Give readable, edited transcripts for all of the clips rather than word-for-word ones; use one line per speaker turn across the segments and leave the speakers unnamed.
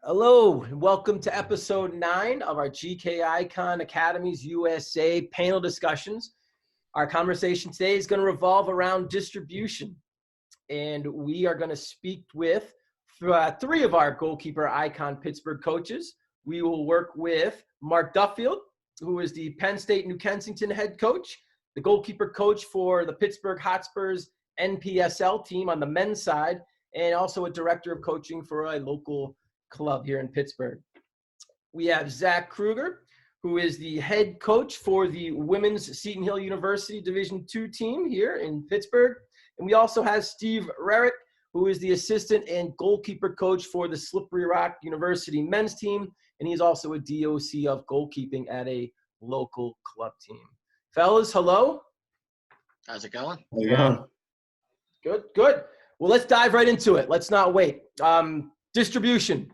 Hello, and welcome to episode 9 of our GK Icon Academies USA panel discussions. Our conversation today is going to revolve around distribution, and we are going to speak with three of our Goalkeeper Icon Pittsburgh coaches. We will work with Mark Duffield, who is the Penn State New Kensington head coach, the goalkeeper coach for the Pittsburgh Hotspurs NPSL team on the men's side, and also a director of coaching for a local club here in Pittsburgh. We have Zak Kruger, who is the head coach for the women's Seton Hill University Division II team here in Pittsburgh. And we also have Steve Rerick, who is the assistant and goalkeeper coach for the Slippery Rock University men's team. And he's also a DOC of goalkeeping at a local club team. Fellas, hello.
How's it going?
How you going?
Good. Well, let's dive right into it. Let's not wait. Distribution.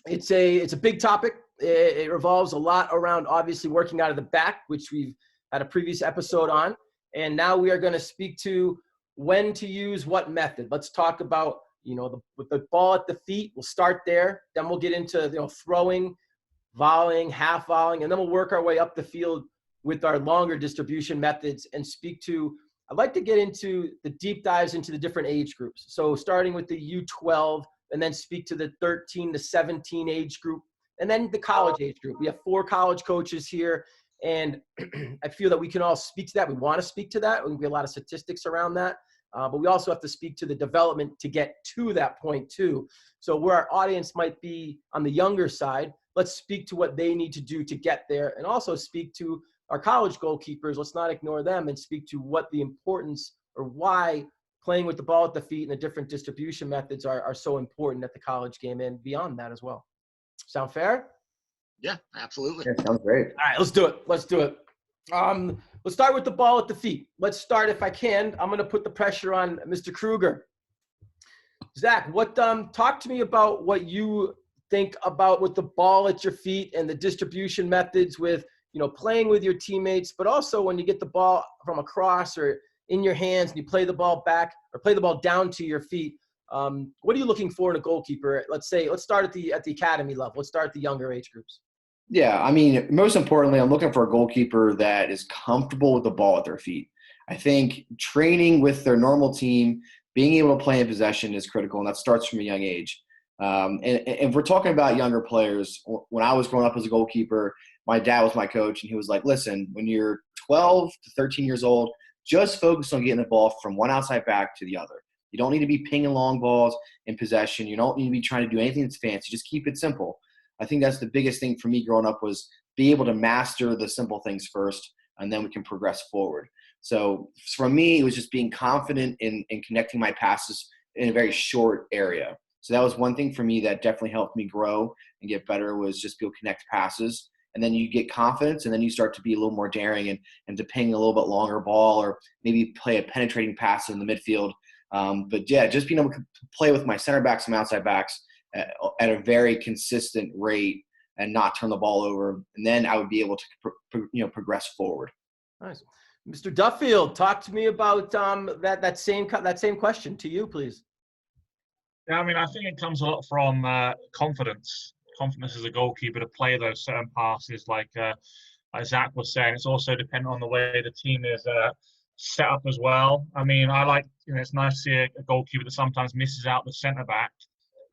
It's a big topic. It revolves a lot around obviously working out of the back, which we've had a previous episode on. And now we are going to speak to when to use what method. Let's talk about, with the ball at the feet. We'll start there. Then we'll get into, throwing, volleying, half volleying, and then we'll work our way up the field with our longer distribution methods and speak to, I'd like to get into the deep dives into the different age groups. So starting with the U12, and then speak to the 13 to 17 age group, and then the college age group. We have 4 college coaches here, and I feel that we can all speak to that. We want to speak to that. There'll be a lot of statistics around that, but we also have to speak to the development to get to that point too. So where our audience might be on the younger side, let's speak to what they need to do to get there, and also speak to our college goalkeepers. Let's not ignore them and speak to what the importance or why playing with the ball at the feet and the different distribution methods are so important at the college game and beyond that as well. Sound fair?
Yeah, absolutely.
Yeah, sounds great.
All right, let's do it. Let's start with the ball at the feet. Let's start, if I can. I'm going to put the pressure on Mr. Kruger. Zach, talk to me about what you think about with the ball at your feet and the distribution methods with, playing with your teammates, but also when you get the ball from across or in your hands and you play the ball back or play the ball down to your feet. What are you looking for in a goalkeeper? Let's start at the academy level. Let's start at the younger age groups.
Yeah, most importantly, I'm looking for a goalkeeper that is comfortable with the ball at their feet. I think training with their normal team, being able to play in possession is critical, and that starts from a young age. And if we're talking about younger players, when I was growing up as a goalkeeper, my dad was my coach, and he was like, listen, when you're 12 to 13 years old, just focus on getting the ball from one outside back to the other. You don't need to be pinging long balls in possession. You don't need to be trying to do anything that's fancy. Just keep it simple. I think that's the biggest thing for me growing up was be able to master the simple things first, and then we can progress forward. So for me, it was just being confident in connecting my passes in a very short area. So that was one thing for me that definitely helped me grow and get better was just be able to connect passes. And then you get confidence, and then you start to be a little more daring and to ping a little bit longer ball or maybe play a penetrating pass in the midfield. But yeah, just being able to play with my center backs and outside backs at a very consistent rate and not turn the ball over. And then I would be able to progress forward.
Nice. Mr. Duffield, talk to me about that same question to you, please.
Yeah, I think it comes a lot from confidence. Confidence as a goalkeeper to play those certain passes like Zach was saying. It's also dependent on the way the team is set up as well. I like, it's nice to see a goalkeeper that sometimes misses out the centre back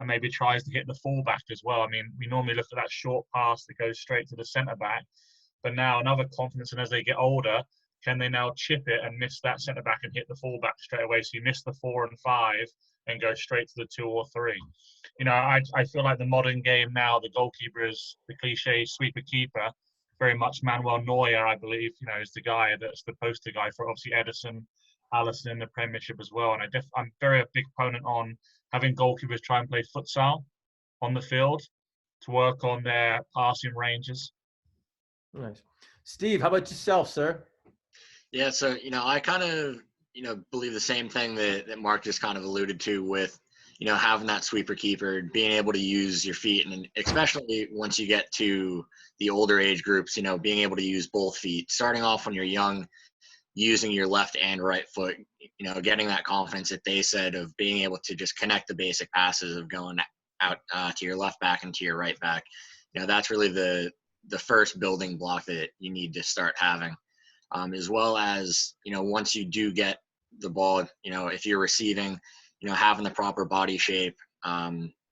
and maybe tries to hit the full back as well. We normally look at that short pass that goes straight to the centre back, but now another confidence, and as they get older, can they now chip it and miss that centre back and hit the full back straight away? So you miss the 4 and 5 and go straight to the 2 or 3. I feel like the modern game now, the goalkeeper is the cliche sweeper keeper. Very much Manuel Neuer, I believe, is the guy that's the poster guy for obviously Edison, Allison in the Premiership as well. And I'm very a big proponent on having goalkeepers try and play futsal on the field to work on their passing ranges.
Nice. Steve, how about yourself, sir?
Yeah, so, I kind of, believe the same thing that Mark just kind of alluded to with, having that sweeper keeper, being able to use your feet, and especially once you get to the older age groups, being able to use both feet, starting off when you're young, using your left and right foot, getting that confidence that they said of being able to just connect the basic passes of going out to your left back and to your right back. That's really the first building block that you need to start having, as well as, once you do get the ball, if you're receiving, having the proper body shape,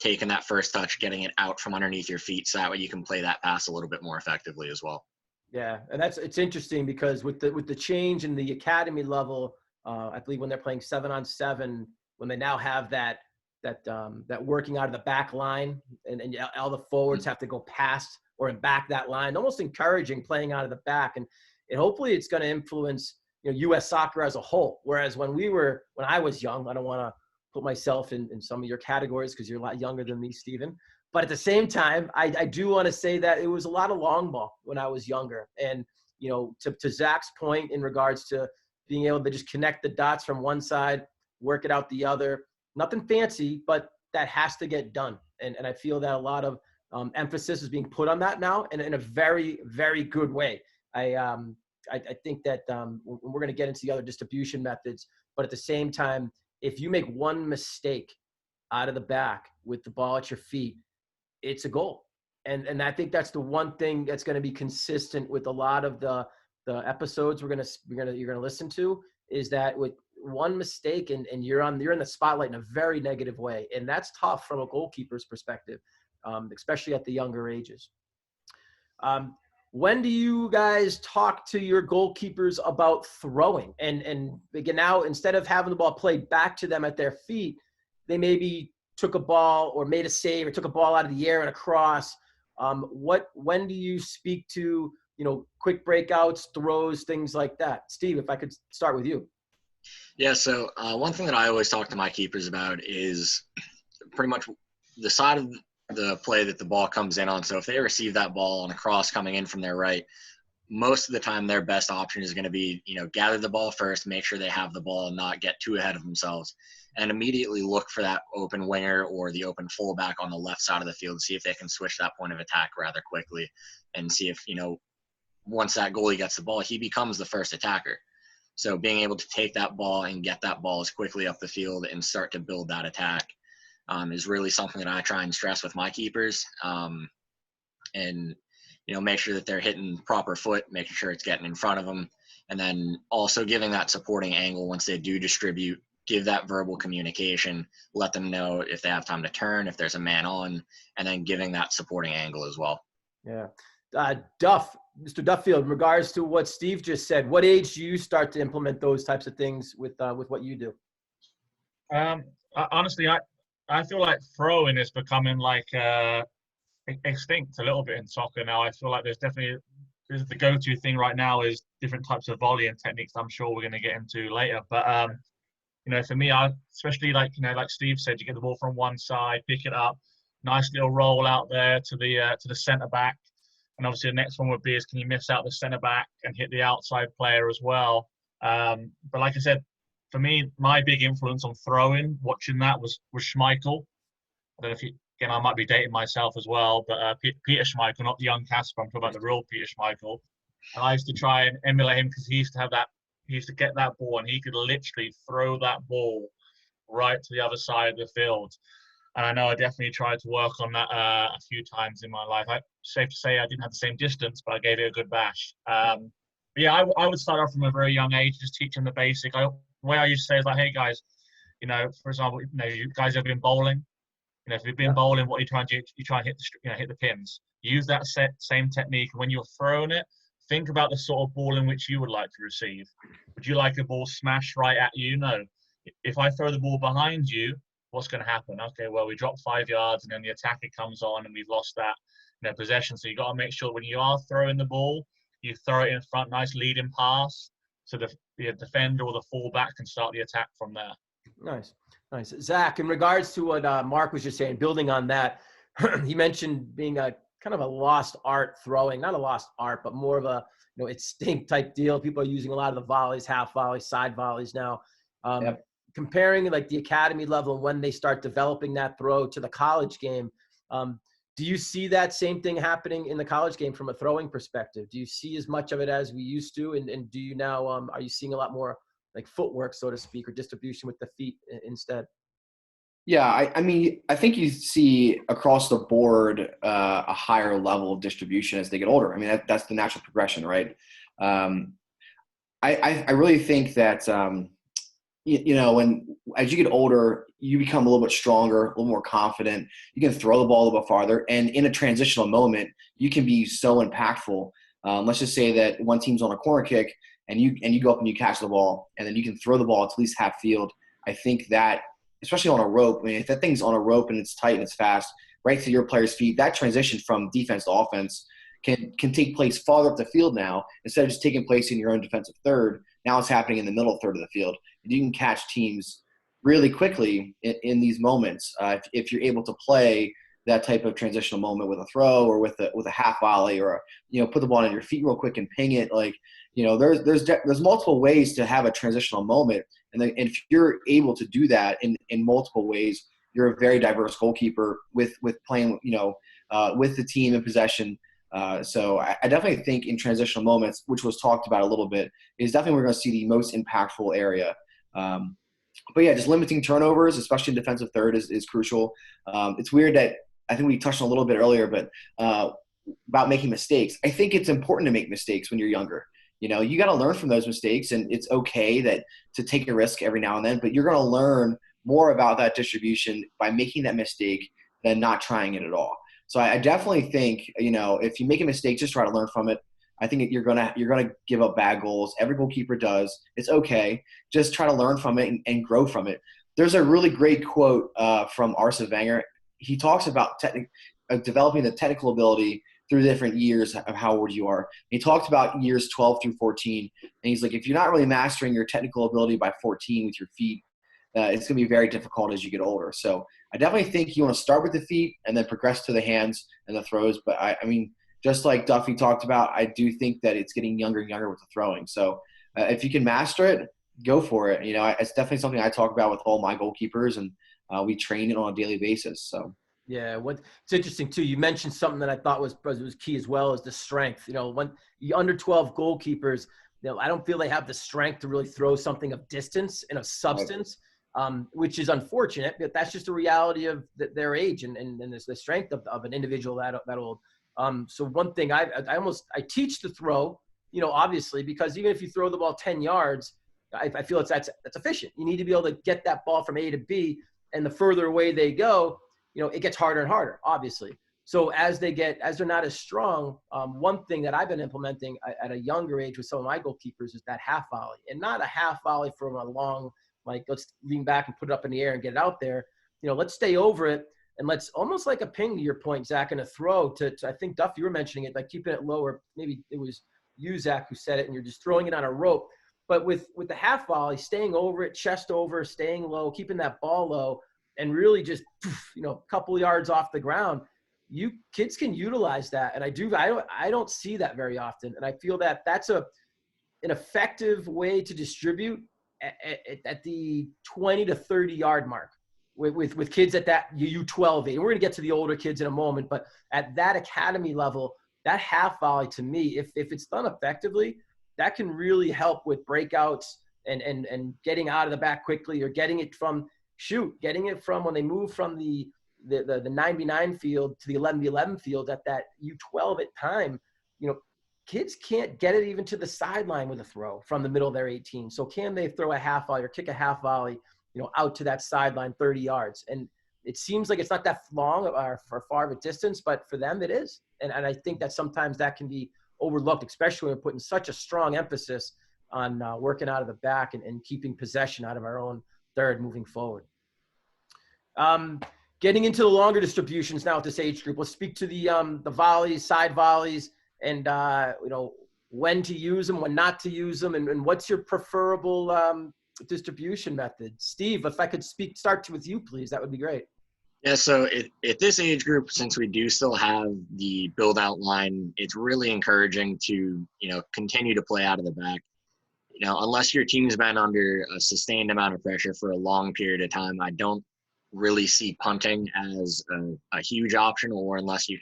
taking that first touch, getting it out from underneath your feet, so that way you can play that pass a little bit more effectively as well.
Yeah, and it's interesting because with the change in the academy level, I believe when they're playing 7-on-7, when they now have that working out of the back line, and all the forwards have to go past or back that line, almost encouraging playing out of the back, and hopefully it's going to influence U.S. soccer as a whole. Whereas when I was young, I don't want to put myself in some of your categories because you're a lot younger than me, Stephen. But at the same time, I do want to say that it was a lot of long ball when I was younger. And, to Zach's point in regards to being able to just connect the dots from one side, work it out the other, nothing fancy, but that has to get done. And I feel that a lot of emphasis is being put on that now, and in a very, very good way. I think that we're going to get into the other distribution methods, but at the same time, if you make one mistake out of the back with the ball at your feet, it's a goal. And I think that's the one thing that's going to be consistent with a lot of the episodes you're going to listen to, is that with one mistake and you're in the spotlight in a very negative way. And that's tough from a goalkeeper's perspective, especially at the younger ages. When do you guys talk to your goalkeepers about throwing? And again, now instead of having the ball played back to them at their feet, they maybe took a ball or made a save or took a ball out of the air and across. When do you speak to, quick breakouts, throws, things like that? Steve, if I could start with you.
Yeah, so one thing that I always talk to my keepers about is pretty much the side of the play that the ball comes in on. So if they receive that ball on a cross coming in from their right, most of the time their best option is going to be, gather the ball first, make sure they have the ball and not get too ahead of themselves, and immediately look for that open winger or the open fullback on the left side of the field, see if they can switch that point of attack rather quickly, and see if, once that goalie gets the ball, he becomes the first attacker. So being able to take that ball and get that ball as quickly up the field and start to build that attack is really something that I try and stress with my keepers. And, make sure that they're hitting proper foot, making sure it's getting in front of them, and then also giving that supporting angle once they do distribute, give that verbal communication, let them know if they have time to turn, if there's a man on, and then giving that supporting angle as well.
Yeah. Mr. Duffield, in regards to what Steve just said, what age do you start to implement those types of things with what you do?
Honestly, I feel like throwing is becoming like extinct a little bit in soccer now. I feel like there's the go-to thing right now is different types of volleying techniques I'm sure we're going to get into later. But, for me, especially like Steve said, you get the ball from one side, pick it up, nice little roll out there to the centre back. And obviously the next one would be is can you miss out the centre back and hit the outside player as well. But like I said, for me, my big influence on throwing, watching that was Schmeichel. I don't know if again, I might be dating myself as well, but Peter Schmeichel, not the young Casper, I'm talking about the real Peter Schmeichel. And I used to try and emulate him because he used to get that ball and he could literally throw that ball right to the other side of the field. And I know I definitely tried to work on that a few times in my life. Safe to say I didn't have the same distance, but I gave it a good bash. I would start off from a very young age, just teach them the basic. The way I used to say is like, hey guys, for example, you guys have been bowling. If you've been bowling, what you try and do, you try and hit the pins. Use that same technique. When you're throwing it, think about the sort of ball in which you would like to receive. Would you like a ball smashed right at you? No. If I throw the ball behind you, what's going to happen? Okay, well, we dropped 5 yards and then the attacker comes on and we've lost that possession. So you've got to make sure when you are throwing the ball, you throw it in front, nice leading pass, so the defender or the fullback can start the attack from there.
Nice. Zach, in regards to what Mark was just saying, building on that, he mentioned being a kind of a lost art throwing, not a lost art, but more of a instinct type deal. People are using a lot of the volleys, half volleys, side volleys now. Comparing like the academy level and when they start developing that throw to the college game, do you see that same thing happening in the college game from a throwing perspective? Do you see as much of it as we used to? And do you now, are you seeing a lot more like footwork, so to speak, or distribution with the feet instead?
Yeah, I mean, I think you see across the board a higher level of distribution as they get older. I mean, that's the natural progression, right? Um, I really think that when as you get older, you become a little bit stronger, a little more confident. You can throw the ball a little bit farther, and in a transitional moment, you can be so impactful. Let's just say that one team's on a corner kick, and you go up and you catch the ball, and then you can throw the ball to at least half field. I think that, especially on a rope, I mean, if that thing's on a rope and it's tight and it's fast, right to your player's feet, that transition from defense to offense can take place farther up the field now instead of just taking place in your own defensive third. Now it's happening in the middle third of the field. And you can catch teams really quickly in these moments if you're able to play that type of transitional moment with a throw or with a half volley, or put the ball on your feet real quick and ping it. There's multiple ways to have a transitional moment, and if you're able to do that in multiple ways, you're a very diverse goalkeeper with playing with the team in possession. So I definitely think in transitional moments, which was talked about a little bit, is definitely we're going to see the most impactful area. But yeah, just limiting turnovers, especially in defensive third, is crucial. It's weird that I think we touched on a little bit earlier, but about making mistakes. I think it's important to make mistakes when you're younger. You got to learn from those mistakes, and it's okay to take a risk every now and then, but you're going to learn more about that distribution by making that mistake than not trying it at all. So I definitely think, if you make a mistake, just try to learn from it. I think you're gonna give up bad goals. Every goalkeeper does. It's okay. Just try to learn from it and grow from it. There's a really great quote from Arsene Wenger. He talks about developing the technical ability through the different years of how old you are. He talked about years 12 through 14, and he's like, if you're not really mastering your technical ability by 14 with your feet, it's going to be very difficult as you get older. So I definitely think you want to start with the feet and then progress to the hands and the throws. But I mean, just like Duffy talked about, I do think that it's getting younger and younger with the throwing. So if you can master it, go for it. It's definitely something I talk about with all my goalkeepers, and we train it on a daily basis. So.
Yeah, it's interesting too. You mentioned something that I thought was key as well, as the strength. When you under 12 goalkeepers, I don't feel they have the strength to really throw something of distance and of substance, which is unfortunate. But that's just a reality of their age and the strength of an individual that old. So one thing I teach the throw, obviously, because even if you throw the ball 10 yards, I feel that's efficient. You need to be able to get that ball from A to B, and the further away they go, it gets harder and harder, obviously. So as they're not as strong, one thing that I've been implementing at a younger age with some of my goalkeepers is that half volley, and not a half volley from a long, like, let's lean back and put it up in the air and get it out there. Let's stay over it, and let's, almost like a ping, to your point, Zach, and a throw to I think, Duff, you were mentioning it, like keeping it lower. Maybe it was you, Zach, who said it, and you're just throwing it on a rope. But with the half volley, staying over it, chest over, staying low, keeping that ball low, and really just, a couple of yards off the ground, kids can utilize that. And I don't see that very often. And I feel that that's an effective way to distribute at the 20 to 30 yard mark with kids at that U12 age. And we're going to get to the older kids in a moment, but at that academy level, that half volley, to me, if it's done effectively, that can really help with breakouts and getting out of the back quickly, or getting it from when they move from the 9v9 field to the 11v11 field at that U12 at time. Kids can't get it even to the sideline with a throw from the middle of their 18. So can they throw a half volley or kick a half volley, out to that sideline 30 yards? And it seems like it's not that long or far of a distance, but for them it is. And I think that sometimes that can be overlooked, especially when we're putting such a strong emphasis on working out of the back and keeping possession out of our own third moving forward. Getting into the longer distributions now at this age group, let's speak to the volleys, side volleys, and when to use them, when not to use them, and what's your preferable distribution method. Steve, if I could start with you, please, that would be great.
Yeah, so at this age group, since we do still have the build out line, it's really encouraging to, continue to play out of the back. Unless your team's been under a sustained amount of pressure for a long period of time, I don't really see punting as a huge option, or unless you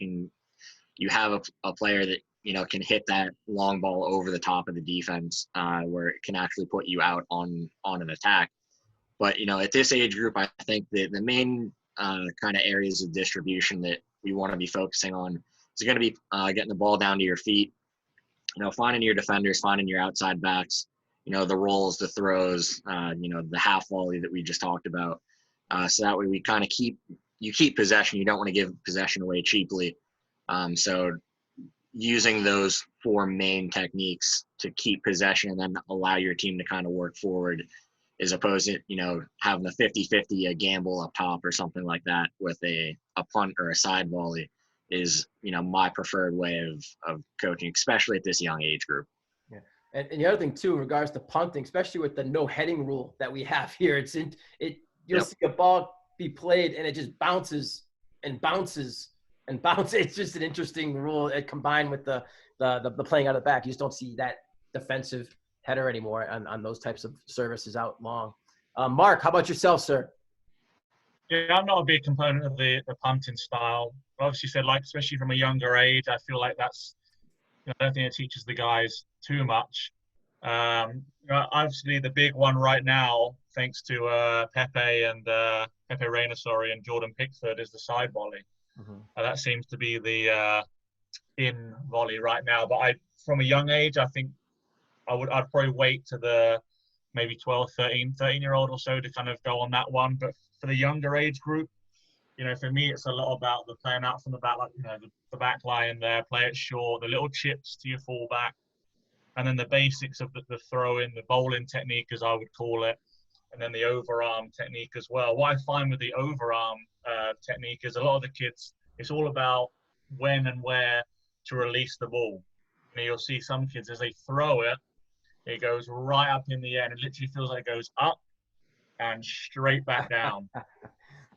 have a player that, can hit that long ball over the top of the defense, where it can actually put you out on an attack. But, at this age group, I think the main kind of areas of distribution that we want to be focusing on is going to be getting the ball down to your feet, finding your defenders, finding your outside backs, the rolls, the throws, the half volley that we just talked about. So that way we kind of keep possession. You don't want to give possession away cheaply. So using those 4 main techniques to keep possession and then allow your team to kind of work forward, as opposed to, having a 50-50, a gamble up top or something like that with a punt or a side volley is, my preferred way of coaching, especially at this young age group.
Yeah. And the other thing too, in regards to punting, especially with the no heading rule that we have here, you'll see a ball be played and it just bounces and bounces and bounces. It's just an interesting rule combined with the playing out of the back. You just don't see that defensive header anymore on those types of services out long. Mark, how about yourself, sir?
Yeah, I'm not a big component of the punting style. Obviously said, especially from a younger age, I feel like that's, I don't think it teaches the guys too much. Obviously the big one right now, thanks to Pepe Reina, and Jordan Pickford, is the side volley. Mm-hmm. That seems to be the in volley right now. But from a young age, I think I'd probably wait to the maybe 12, 13-year-old or so to kind of go on that one. But for the younger age group, for me, it's a lot about the playing out from the back, the back line there, play it short, the little chips to your fullback, and then the basics of the throw-in, the bowling technique, as I would call it, and then the overarm technique as well. What I find with the overarm technique is a lot of the kids, it's all about when and where to release the ball. You'll see some kids, as they throw it, it goes right up in the air, and it literally feels like it goes up and straight back down.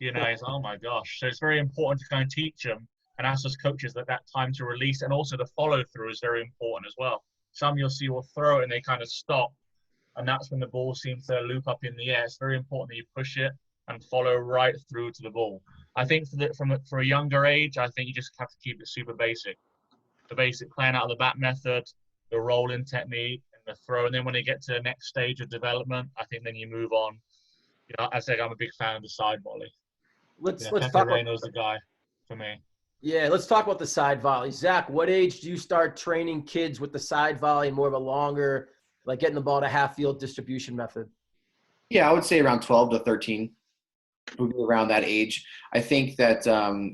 It's, oh my gosh. So it's very important to kind of teach them and ask us coaches that time to release, and also the follow through is very important as well. Some you'll see will throw it and they kind of stop, and that's when the ball seems to loop up in the air. It's very important that you push it and follow right through to the ball. I think for a younger age, I think you just have to keep it super basic. The basic playing out of the back method, the rolling technique, and the throw. And then when they get to the next stage of development, I think then you move on. As I said, I'm a big fan of the side volley.
Let's talk about
the guy for me.
Yeah, let's talk about the side volley. Zach, what age do you start training kids with the side volley, more of a longer, like getting the ball to half field distribution method?
Yeah, I would say around 12 to 13, around that age. I think that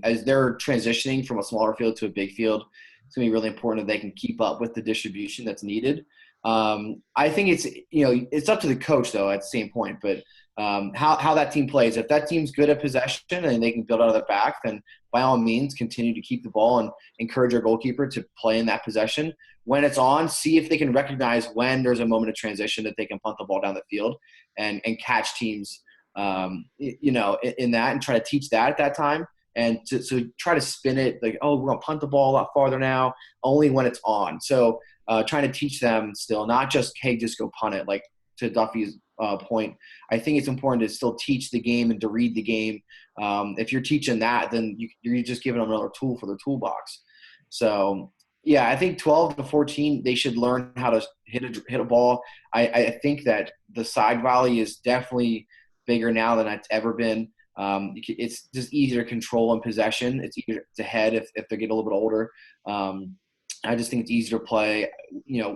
as they're transitioning from a smaller field to a big field, it's going to be really important that they can keep up with the distribution that's needed. I think it's up to the coach, though, at the same point. But how that team plays, if that team's good at possession and they can build out of the back, then by all means continue to keep the ball and encourage our goalkeeper to play in that possession. When it's on, see if they can recognize when there's a moment of transition that they can punt the ball down the field and catch teams, in that, and try to teach that at that time. And so try to spin it like, oh, we're going to punt the ball a lot farther now, only when it's on. So trying to teach them still, not just, hey, just go punt it. Like to Duffy's point, I think it's important to still teach the game and to read the game. If you're teaching that, then you're just giving them another tool for their toolbox. So, yeah, I think 12 to 14, they should learn how to hit a ball. I think that the side volley is definitely bigger now than it's ever been. It's just easier to control in possession. It's easier to head if they get a little bit older. I just think it's easier to play,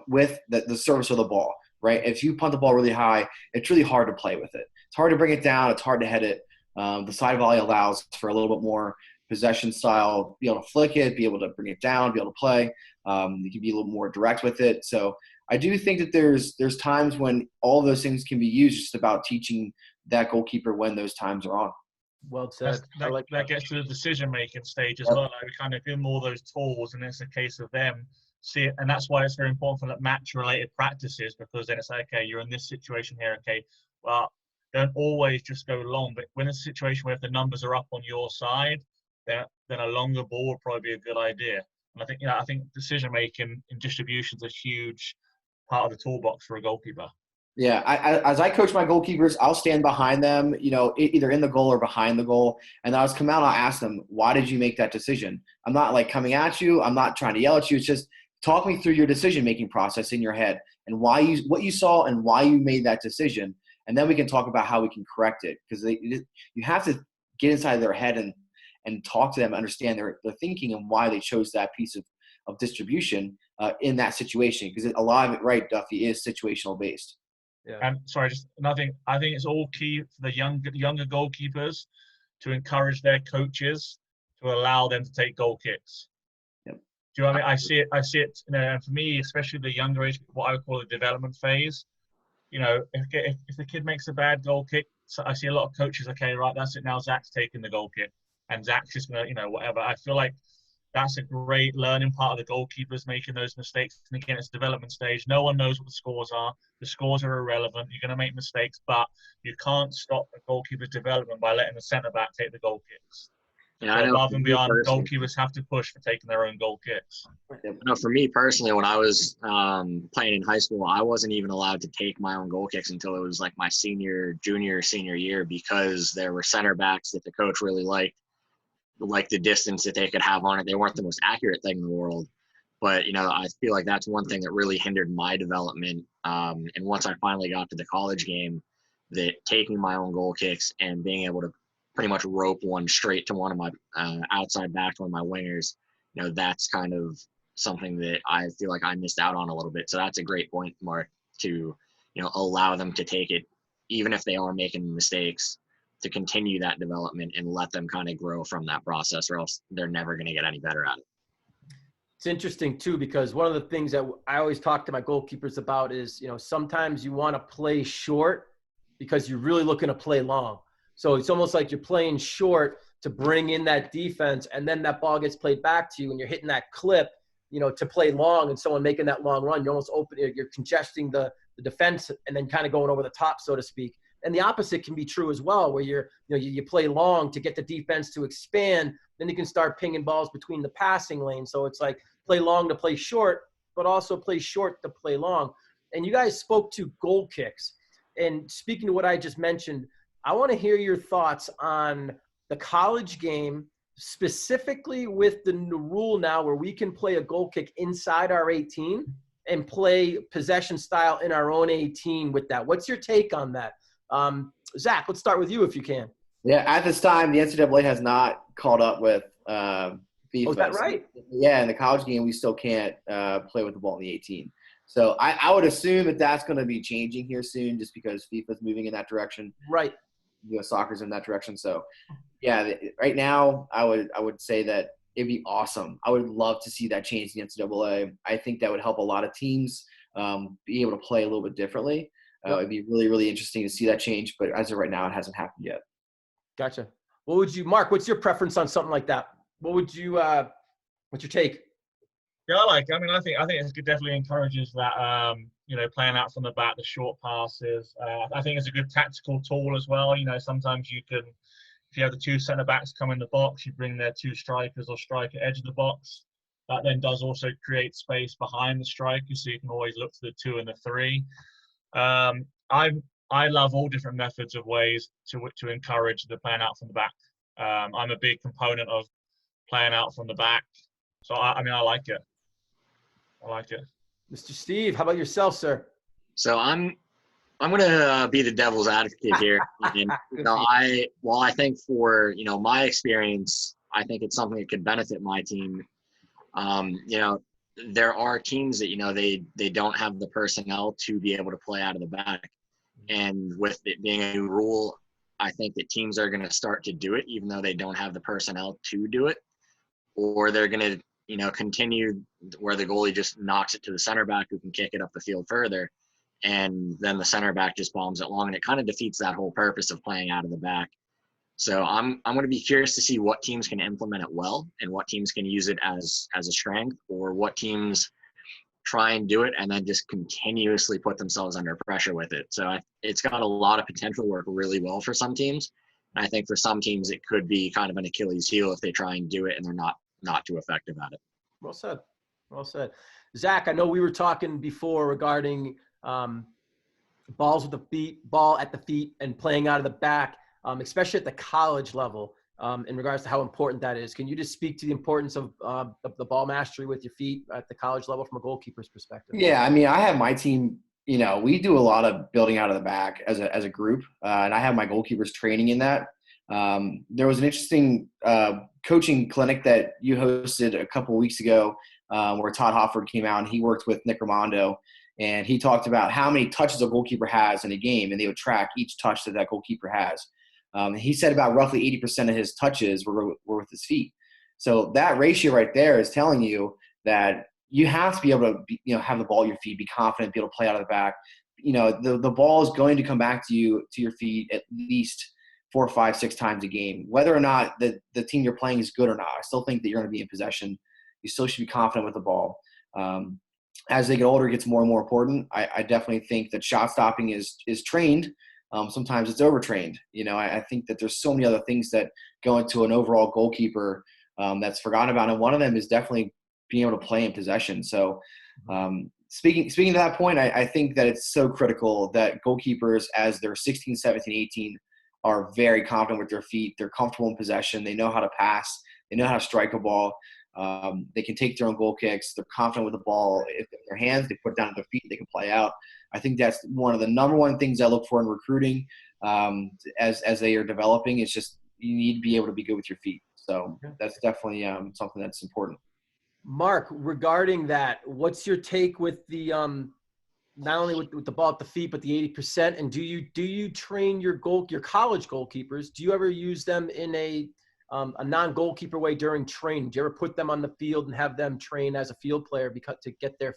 with the service of the ball, right? If you punt the ball really high, it's really hard to play with it. It's hard to bring it down. It's hard to head it. The side volley allows for a little bit more possession style, be able to flick it, be able to bring it down, be able to play. You can be a little more direct with it. So I do think that there's times when all of those things can be used, just about teaching that goalkeeper when those times are on.
Well said.
That gets to the decision-making stage as well. Like we kind of give them all those tools, and it's a case of them see it. And that's why it's very important for that match-related practices, because then it's like, okay, you're in this situation here. Okay, well, don't always just go long. But when it's a situation where if the numbers are up on your side, then a longer ball would probably be a good idea. And I think decision-making and distribution is a huge part of the toolbox for a goalkeeper.
Yeah, as I coach my goalkeepers, I'll stand behind them, either in the goal or behind the goal. And I'll come out, I'll ask them, why did you make that decision? I'm not like coming at you. I'm not trying to yell at you. It's just talk me through your decision-making process in your head and what you saw and why you made that decision. and then we can talk about how we can correct it, because you have to get inside their head and talk to them, understand their thinking and why they chose that piece of distribution in that situation, because a lot of it, right, Duffy, is situational based.
Yeah. And sorry, just another thing. I think it's all key for the younger goalkeepers to encourage their coaches to allow them to take goal kicks.
Yep.
Do you know what I mean? I see it. For me, especially the younger age, what I would call the development phase. If the kid makes a bad goal kick, so I see a lot of coaches. Okay, right, that's it. Now Zak's taking the goal kick, and Zak's just gonna, whatever. I feel like that's a great learning part of the goalkeepers making those mistakes. And again, it's development stage. No one knows what the scores are. The scores are irrelevant. You're going to make mistakes, but you can't stop a goalkeeper's development by letting the centre back take the goal kicks.
Yeah, I know.
Above and beyond, goalkeepers have to push for taking their own goal kicks.
No, for me personally, when I was playing in high school, I wasn't even allowed to take my own goal kicks until it was like my senior year, because there were center backs that the coach really liked the distance that they could have on it. They weren't the most accurate thing in the world, but I feel like that's one thing that really hindered my development. And once I finally got to the college game, that taking my own goal kicks and being able to pretty much rope one straight to one of my outside backs, one of my wingers, that's kind of something that I feel like I missed out on a little bit. So that's a great point, Mark, to allow them to take it, even if they are making mistakes, to continue that development and let them kind of grow from that process, or else they're never going to get any better at it.
It's interesting too, because one of the things that I always talk to my goalkeepers about is, sometimes you want to play short because you're really looking to play long. So it's almost like you're playing short to bring in that defense, and then that ball gets played back to you and you're hitting that clip, to play long, and someone making that long run, you're almost you're congesting the defense and then kind of going over the top, so to speak. And the opposite can be true as well, where you play long to get the defense to expand, then you can start pinging balls between the passing lanes. So it's like play long to play short, but also play short to play long. And you guys spoke to goal kicks. And speaking to what I just mentioned, I want to hear your thoughts on the college game, specifically with the new rule now where we can play a goal kick inside our 18 and play possession style in our own 18 with that. What's your take on that? Zach, let's start with you if you can.
Yeah, at this time, the NCAA has not caught up with FIFA.
Oh, is that right?
Yeah, in the college game, we still can't play with the ball in the 18. So I would assume that that's going to be changing here soon, just because FIFA's moving in that direction.
Right.
Soccer's in that direction. So, yeah, right now, I would say that it'd be awesome. I would love to see that change in the NCAA. I think that would help a lot of teams be able to play a little bit differently. It'd be really, really interesting to see that change, but as of right now, it hasn't happened yet.
Gotcha. Mark, what's your preference on something like that? What's your take?
Yeah, I think it definitely encourages that, playing out from the back, the short passes. I think it's a good tactical tool as well. Sometimes you can, if you have the two centre backs come in the box, you bring their two strikers or striker edge of the box. That then does also create space behind the strikers, so you can always look to the 2 and the 3. I love all different methods of ways to encourage the playing out from the back. I'm a big component of playing out from the back, so I like it. I like it.
Mr. Steve, how about yourself, sir?
So I'm going to be the devil's advocate here. And, I think for my experience, I think it's something that could benefit my team. There are teams that they don't have the personnel to be able to play out of the back, and with it being a new rule, I think that teams are going to start to do it even though they don't have the personnel to do it, or they're going to continue where the goalie just knocks it to the center back who can kick it up the field further, and then the center back just bombs it long, and it kind of defeats that whole purpose of playing out of the back. So I'm going to be curious to see what teams can implement it well and what teams can use it as a strength, or what teams try and do it and then just continuously put themselves under pressure with it. So it's got a lot of potential to work really well for some teams. And I think for some teams it could be kind of an Achilles heel if they try and do it and they're not too effective at it.
Well said. Well said. Zach, I know we were talking before regarding balls with the feet, ball at the feet, and playing out of the back. Especially at the college level, in regards to how important that is. Can you just speak to the importance of the ball mastery with your feet at the college level from a goalkeeper's perspective?
Yeah, I have my team, we do a lot of building out of the back as a group, and I have my goalkeepers training in that. There was an interesting coaching clinic that you hosted a couple of weeks ago where Todd Hofford came out, and he worked with Nick Raimondo, and he talked about how many touches a goalkeeper has in a game, and they would track each touch that goalkeeper has. He said about roughly 80% of his touches were with his feet. So that ratio right there is telling you that you have to be able to, have the ball at your feet, be confident, be able to play out of the back. The ball is going to come back to you, to your feet at least 4, 5, 6 times a game. Whether or not the team you're playing is good or not, I still think that you're going to be in possession. You still should be confident with the ball. As they get older, it gets more and more important. I definitely think that shot stopping is trained. Sometimes it's overtrained. I think that there's so many other things that go into an overall goalkeeper that's forgotten about, and one of them is definitely being able to play in possession. So speaking to that point, I think that it's so critical that goalkeepers, as they're 16, 17, 18, are very confident with their feet. They're comfortable in possession. They know how to pass. They know how to strike a ball. They can take their own goal kicks. They're confident with the ball. If in their hands, they put it down at their feet, they can play out. I think that's one of the number one things I look for in recruiting as they are developing. It's just you need to be able to be good with your feet. So that's definitely something that's important.
Mark, regarding that, what's your take with the not only with the ball at the feet, but the 80%? And do you train your college goalkeepers? Do you ever use them in a non-goalkeeper way during training? Do you ever put them on the field and have them train as a field player to get their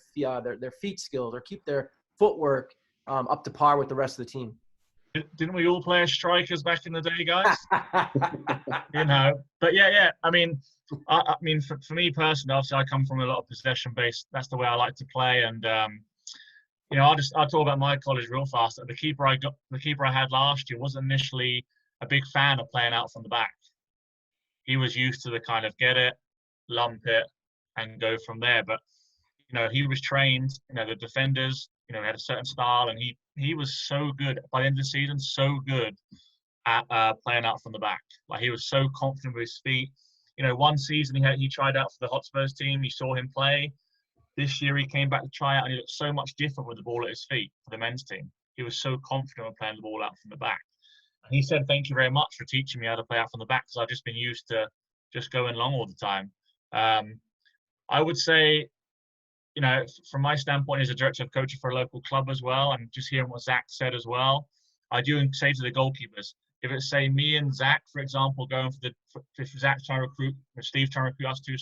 feet skills or keep their footwork up to par with the rest of the team?
Didn't we all play as strikers back in the day, guys? But yeah. I mean, for me personally, obviously, I come from a lot of possession based. That's the way I like to play. And I'll talk about my college real fast. The keeper I had last year wasn't initially a big fan of playing out from the back. He was used to the kind of get it, lump it, and go from there. But he was trained. The defenders, had a certain style, and he was so good by the end of the season. So good at playing out from the back. Like, he was so confident with his feet. One season he tried out for the Hotspurs team. You saw him play. This year he came back to try out, and he looked so much different with the ball at his feet for the men's team. He was so confident with playing the ball out from the back. And he said, "Thank you very much for teaching me how to play out from the back, because I've just been used to just going long all the time." I would say, from my standpoint as a director of coaching for a local club as well, and just hearing what Zak said as well, I do say to the goalkeepers, if it's, say, me and Zak, for example, going if Zak's trying to recruit, or Steve's trying to recruit us too,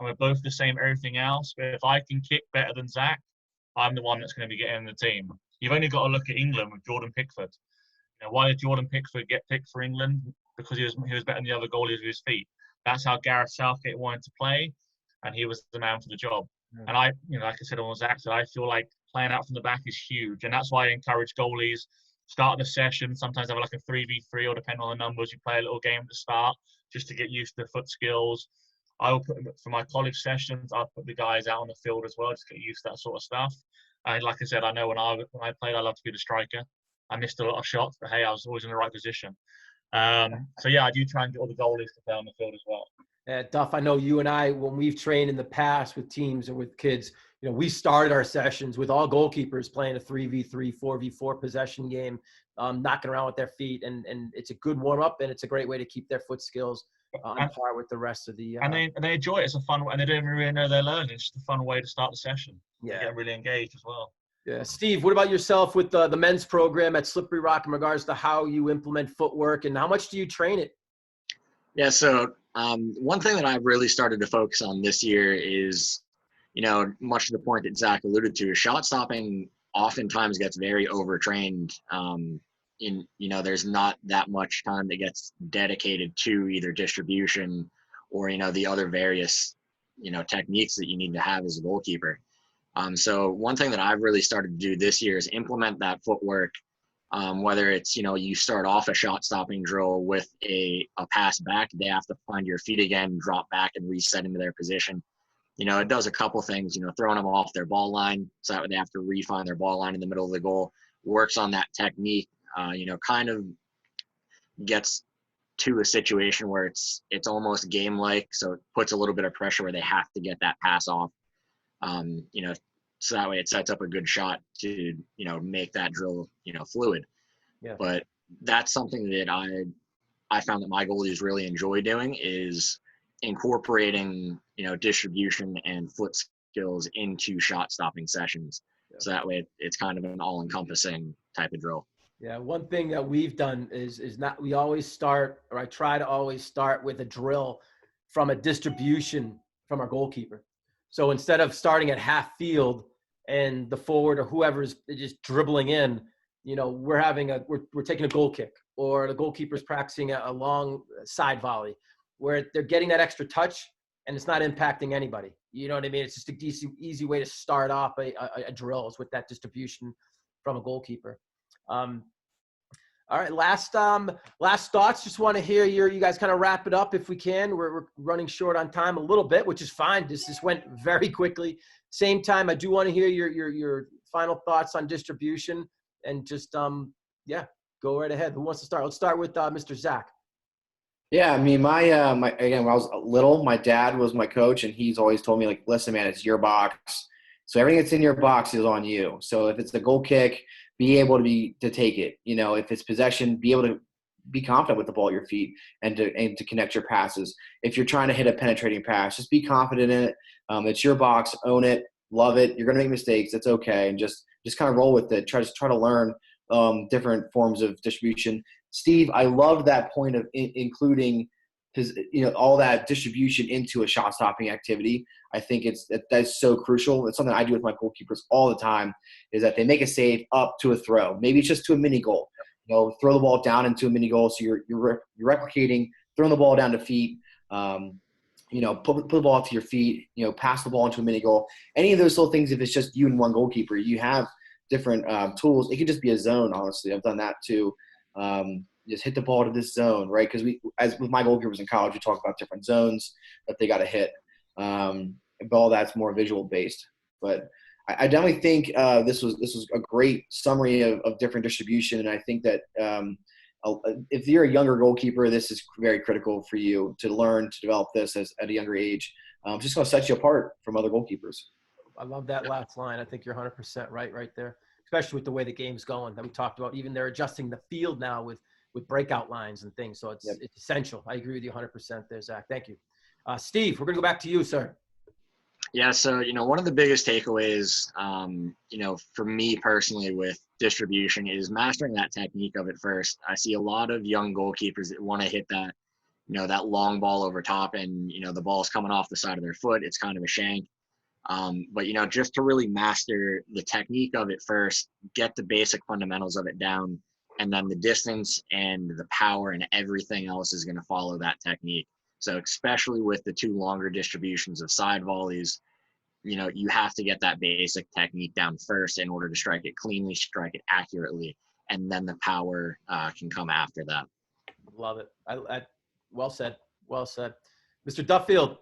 and we're both the same everything else, but if I can kick better than Zak, I'm the one that's going to be getting in the team. You've only got to look at England with Jordan Pickford. Why did Jordan Pickford get picked for England? Because he was better than the other goalies with his feet. That's how Gareth Southgate wanted to play, and he was the man for the job. And I, like I said on Zak said, I feel like playing out from the back is huge, and that's why I encourage goalies start the session. Sometimes have like a 3v3, or depending on the numbers, you play a little game at the start just to get used to the foot skills. I will put, for my college sessions, I'll put the guys out on the field as well, just get used to that sort of stuff. And like I said, I know when I played, I loved to be the striker. I missed a lot of shots, but hey, I was always in the right position. So yeah, I do try and get all the goalies to play on the field as well.
Yeah, Duff, I know you and I, when we've trained in the past with teams or with kids, we started our sessions with all goalkeepers playing a 3v3, 4v4 possession game, knocking around with their feet. And it's a good warm-up, and it's a great way to keep their foot skills on par with the rest of the
and they enjoy it. It's a fun, and they don't really know they're learning. It's just a fun way to start the session.
Yeah,
they get really engaged as well.
Yeah, Steve, what about yourself with the men's program at Slippery Rock in regards to how you implement footwork, and how much do you train it?
Yeah, so one thing that I've really started to focus on this year is, much to the point that Zak alluded to, shot stopping oftentimes gets very overtrained. There's not that much time that gets dedicated to either distribution or, the other various, techniques that you need to have as a goalkeeper. So one thing that I've really started to do this year is implement that footwork, whether it's, you start off a shot stopping drill with a pass back, they have to find your feet again, drop back and reset into their position. It does a couple things, throwing them off their ball line, so that way they have to re-find their ball line in the middle of the goal, works on that technique, kind of gets to a situation where it's almost game-like, so it puts a little bit of pressure where they have to get that pass off. so that way it sets up a good shot to, make that drill, fluid.
Yeah.
But that's something that I found that my goalies really enjoy doing is incorporating, distribution and foot skills into shot stopping sessions.
Yeah.
So that way it's kind of an all encompassing type of drill.
Yeah, one thing that we've done is not, we always start, or I try to always start with a drill from a distribution from our goalkeeper. So instead of starting at half field and the forward or whoever's just dribbling in, we're taking a goal kick, or the goalkeeper's practicing a long side volley where they're getting that extra touch and it's not impacting anybody. You know what I mean? It's just an easy way to start off a drill is with that distribution from a goalkeeper. All right, last thoughts. Just want to hear you guys kind of wrap it up if we can. We're running short on time a little bit, which is fine. This went very quickly. Same time, I do want to hear your final thoughts on distribution, and just go right ahead. Who wants to start? Let's start with Mr. Zak.
Yeah, I mean, my again, when I was little, my dad was my coach, and he's always told me, like, listen, man, it's your box. So everything that's in your box is on you. So if it's a goal kick, be able to take it. If it's possession, be able to be confident with the ball at your feet and to connect your passes. If you're trying to hit a penetrating pass, just be confident in it. It's your box, own it, love it. You're gonna make mistakes, that's okay, and just kind of roll with it. Try to learn different forms of distribution. Steve, I love that point of including all that distribution into a shot stopping activity. I think that's so crucial. It's something I do with my goalkeepers all the time, is that they make a save up to a throw. Maybe it's just to a mini goal. Throw the ball down into a mini goal. So you're replicating, throwing the ball down to feet. Put the ball to your feet. Pass the ball into a mini goal. Any of those little things. If it's just you and one goalkeeper, you have different tools. It could just be a zone. Honestly, I've done that too. Just hit the ball to this zone, right? Because as with my goalkeepers in college, we talk about different zones that they got to hit. But all that's more visual based. But I definitely think this was a great summary of different distribution, and I think that if you're a younger goalkeeper, this is very critical for you to learn to develop this at a younger age. It's just going to set you apart from other goalkeepers.
I love that last line. I think you're 100% right there, especially with the way the game's going that we talked about. Even they're adjusting the field now with breakout lines and things. So it's essential. I agree with you 100% there, Zak. Thank you. Steve, we're going to go back to you, sir.
Yeah, so, one of the biggest takeaways, for me personally with distribution is mastering that technique of it first. I see a lot of young goalkeepers that want to hit that, that long ball over top, and, the ball's coming off the side of their foot. It's kind of a shank. But, just to really master the technique of it first, get the basic fundamentals of it down, and then the distance and the power and everything else is going to follow that technique. So especially with the two longer distributions of side volleys, you have to get that basic technique down first in order to strike it cleanly, strike it accurately, and then the power can come after that.
Love it. Well said. Well said. Mr. Duffield.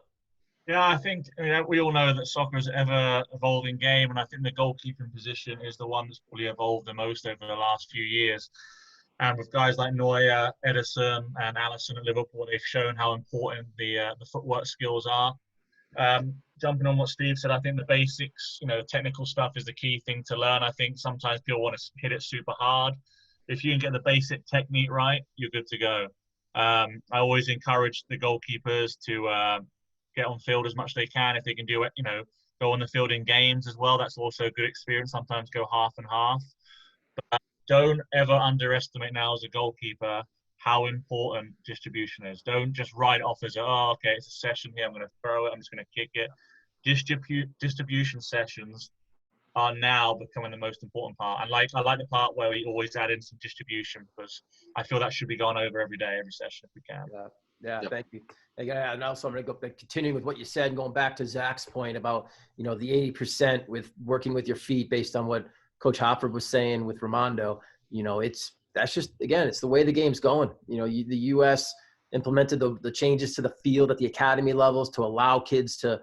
Yeah, I think we all know that soccer is an ever-evolving game, and I think the goalkeeping position is the one that's probably evolved the most over the last few years. And with guys like Neuer, Ederson, and Alisson at Liverpool, they've shown how important the footwork skills are. Jumping on what Steve said, I think the basics, technical stuff is the key thing to learn. I think sometimes people want to hit it super hard. If you can get the basic technique right, you're good to go. I always encourage the goalkeepers to get on field as much as they can. If they can do it, go on the field in games as well. That's also a good experience. Sometimes go half and half. But don't ever underestimate now as a goalkeeper how important distribution is. Don't just write it off as, okay, it's a session here, I'm going to throw it, I'm just going to kick it. Distribution sessions are now becoming the most important part. And I like the part where we always add in some distribution, because I feel that should be gone over every day, every session if we can.
Yeah, yep. Thank you. And also I'm going to go back, continuing with what you said, and going back to Zak's point about, the 80% with working with your feet based on what Coach Hopper was saying with Ramondo. That's just, again, it's the way the game's going. The U.S. implemented the changes to the field at the academy levels to allow kids to,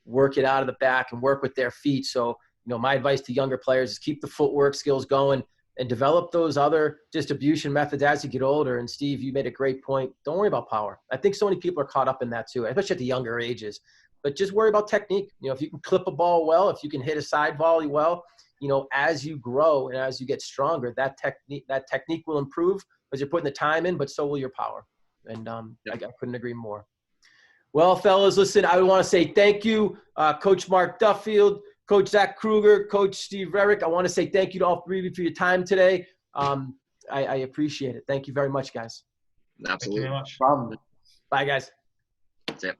work it out of the back and work with their feet. So, my advice to younger players is keep the footwork skills going and develop those other distribution methods as you get older. And Steve, you made a great point. Don't worry about power. I think so many people are caught up in that too, especially at the younger ages, but just worry about technique. You know, if you can clip a ball well, if you can hit a side volley well, you know, as you grow and as you get stronger, that technique will improve because you're putting the time in, but so will your power. And I couldn't agree more. Well, fellas, listen, I want to say thank you, Coach Mark Duffield, Coach Zak Kruger, Coach Steve Rerick. I want to say thank you to all three of you for your time today. I appreciate it. Thank you very much, guys.
Absolutely.
Thank you very much.
Problem.
Bye, guys.
That's it.